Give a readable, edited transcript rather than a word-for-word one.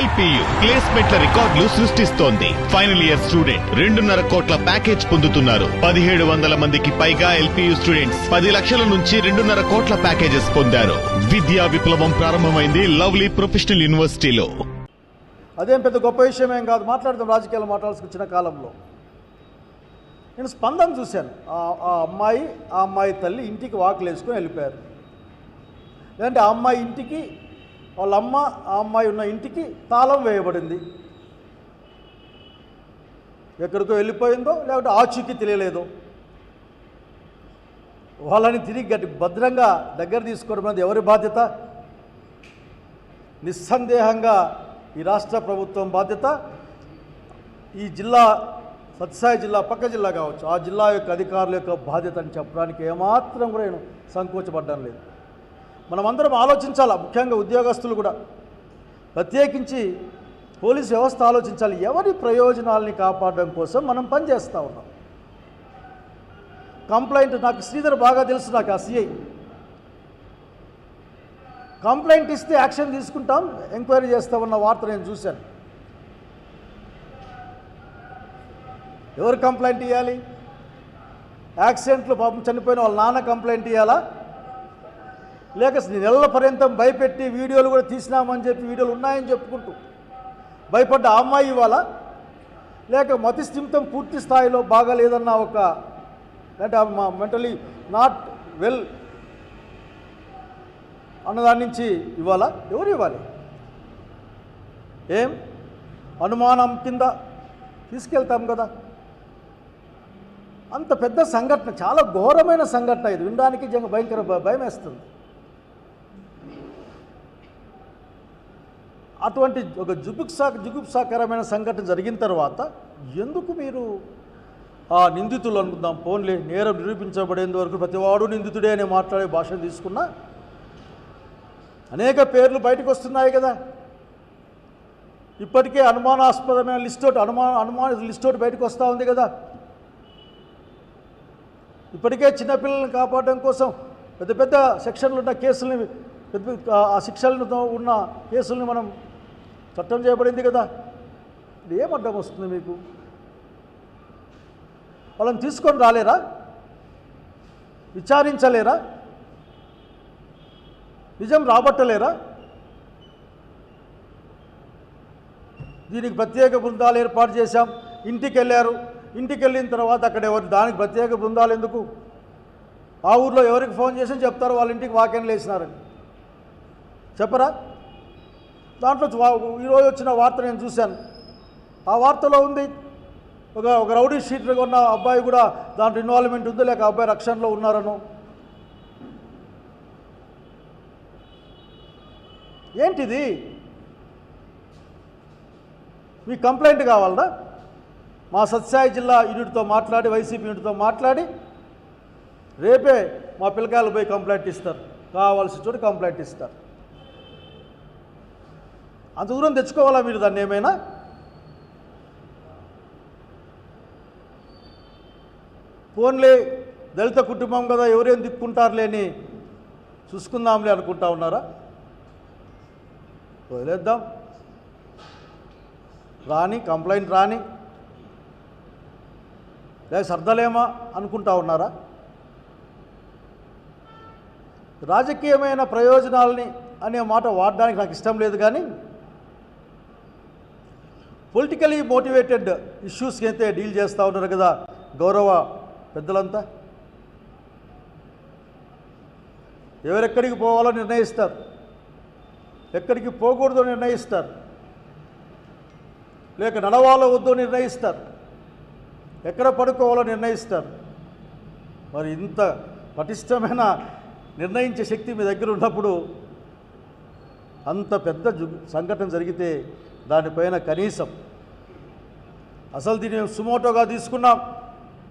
LPU ప్లేస్మెంట్ల రికార్డులు సృష్టిస్తోంది. Final year student 2.5 కోట్ల ప్యాకేజ్ పొందుతున్నారు. 1700 మందికి పైగా ఎల్పియు స్టూడెంట్స్ 10 లక్షల నుంచి 2.5 కోట్ల ప్యాకేజెస్ పొందారు. విద్యా విప్లవం ప్రారంభమైంది లవ్లీ ప్రొఫెషనల్ యూనివర్సిటీలో. అదేం పెద్ద గొప్ప విషయం ఏం కాదు. మాట్లాడదాం. రాజకీయాలు మాట్లాడాల్సి వచ్చిన కాలంలో నేను స్పందన చూశాను. ఆ అమ్మాయి తల్లి ఇంటికి వాకులు వేసుకొని వెళ్ళిపోయారు. లేదంటే ఆ అమ్మాయి ఇంటికి వాళ్ళ అమ్మ ఆ అమ్మాయి ఉన్న ఇంటికి తాళం వేయబడింది. ఎక్కడికో వెళ్ళిపోయిందో లేకపోతే ఆచూకీ తెలియలేదో. వాళ్ళని తిరిగి భద్రంగా దగ్గర తీసుకోవడం అనేది ఎవరి బాధ్యత? నిస్సందేహంగా ఈ రాష్ట్ర ప్రభుత్వం బాధ్యత. ఈ జిల్లా సత్యసాయి జిల్లా పక్క జిల్లా కావచ్చు, ఆ జిల్లా యొక్క అధికారుల యొక్క బాధ్యత అని చెప్పడానికి ఏమాత్రం కూడా నేను సంకోచపడ్డం లేదు. మనమందరం ఆలోచించాలా. ముఖ్యంగా ఉద్యోగస్తులు కూడా, ప్రత్యేకించి పోలీసు వ్యవస్థ ఆలోచించాలి. ఎవరి ప్రయోజనాలని కాపాడడం కోసం మనం పనిచేస్తూ ఉన్నాం. కంప్లైంట్ నాకు శ్రీధర్ బాగా తెలుసు. నాకు ఆ సిఐ కంప్లైంట్ ఇస్తే యాక్షన్ తీసుకుంటాం, ఎంక్వైరీ చేస్తామన్న వార్త నేను చూశాను. ఎవరు కంప్లైంట్ ఇవ్వాలి? యాక్సిడెంట్లు పాపం చనిపోయిన వాళ్ళ నాన్న కంప్లైంట్ ఇవ్వాలా? లేక నెలల పర్యంతం భయపెట్టి వీడియోలు కూడా తీసినామని చెప్పి వీడియోలు ఉన్నాయని చెప్పుకుంటూ భయపడ్డ ఆ అమ్మాయి ఇవ్వాలా? లేక మతిస్థిమితం పూర్తి స్థాయిలో బాగాలేదన్న ఒక అంటే మెంటలీ నాట్ వెల్ అన్నదాని నుంచి ఇవ్వాలా? ఎవరు ఇవ్వాలి? ఏం అనుమానం కింద తీసుకెళ్తాం కదా. అంత పెద్ద సంఘటన, చాలా ఘోరమైన సంఘటన ఇది. వినడానికి భయంకర భయం వేస్తుంది. అటువంటి ఒక జుగుప్సాకరమైన సంఘటన జరిగిన తర్వాత ఎందుకు మీరు ఆ నిందితులు అనుకుందాం, పోన్లే నేరం నిరూపించబడేంత వరకు ప్రతివాడు నిందితుడే అని మాట్లాడే భాషను తీసుకున్నా అనేక పేర్లు బయటకు వస్తున్నాయి కదా. ఇప్పటికే అనుమానాస్పదమైన అనుమాన లిస్టోటి బయటకు వస్తూ ఉంది కదా. ఇప్పటికే చిన్నపిల్లలను కాపాడడం కోసం పెద్ద పెద్ద సెక్షన్లు ఉన్న కేసులని, ఆ శిక్షలతో ఉన్న కేసుల్ని మనం చట్టం చేయబడింది కదా. ఇది ఏం అడ్డం వస్తుంది మీకు? వాళ్ళని తీసుకొని రాలేరా? విచారించలేరా? నిజం రాబట్టలేరా? దీనికి ప్రత్యేక బృందాలు ఏర్పాటు చేశాం. ఇంటికి వెళ్ళారు. ఇంటికి వెళ్ళిన తర్వాత అక్కడ దానికి ప్రత్యేక బృందాలు ఎందుకు? ఆ ఊర్లో ఎవరికి ఫోన్ చేసి చెప్తారు వాళ్ళ ఇంటికి వాక్యాలు వేసినారని చెప్పరా? దాంట్లో ఈరోజు వచ్చిన వార్త నేను చూశాను. ఆ వార్తలో ఉంది ఒక రౌడీ షీటర్గా ఉన్న అబ్బాయి కూడా దాంట్లో ఇన్వాల్వ్మెంట్ ఉందో లేక అబ్బాయి రక్షణలో ఉన్నారనో. ఏంటిది? మీ కంప్లైంట్ కావాలనా? మా సత్యసాయి జిల్లా యూనిట్తో మాట్లాడి, వైసీపీ యూనిట్తో మాట్లాడి రేపే మా పిల్లకాయలు పోయి కంప్లైంట్ ఇస్తారు. కావాల్సిన చోటు కంప్లైంట్ ఇస్తారు. అంత దూరం తెచ్చుకోవాలా మీరు దాన్ని? ఏమైనా ఫోన్లే దళిత కుటుంబం కదా, ఎవరేం దిక్కుంటారులే అని చూసుకుందాంలే అనుకుంటా ఉన్నారా? వదిలేద్దాం, రాని కంప్లైంట్ రాని, లేక సర్దలేమా అనుకుంటా ఉన్నారా? రాజకీయమైన ప్రయోజనాలని అనే మాట వాడడానికి నాకు ఇష్టం లేదు. కానీ పొలిటికలీ మోటివేటెడ్ ఇష్యూస్కి అయితే డీల్ చేస్తూ ఉన్నారు కదా గౌరవ పెద్దలంతా. ఎవరెక్కడికి పోవాలో నిర్ణయిస్తారు, ఎక్కడికి పోకూడదో నిర్ణయిస్తారు, లేక నడవాలో వద్దో నిర్ణయిస్తారు, ఎక్కడ పడుకోవాలో నిర్ణయిస్తారు. మరి ఇంత పటిష్టమైన నిర్ణయించే శక్తి మీ దగ్గర ఉన్నప్పుడు అంత పెద్ద సంఘటన జరిగితే దానిపైన కనీసం అసలు దీన్ని సుమోటోగా తీసుకున్నాం,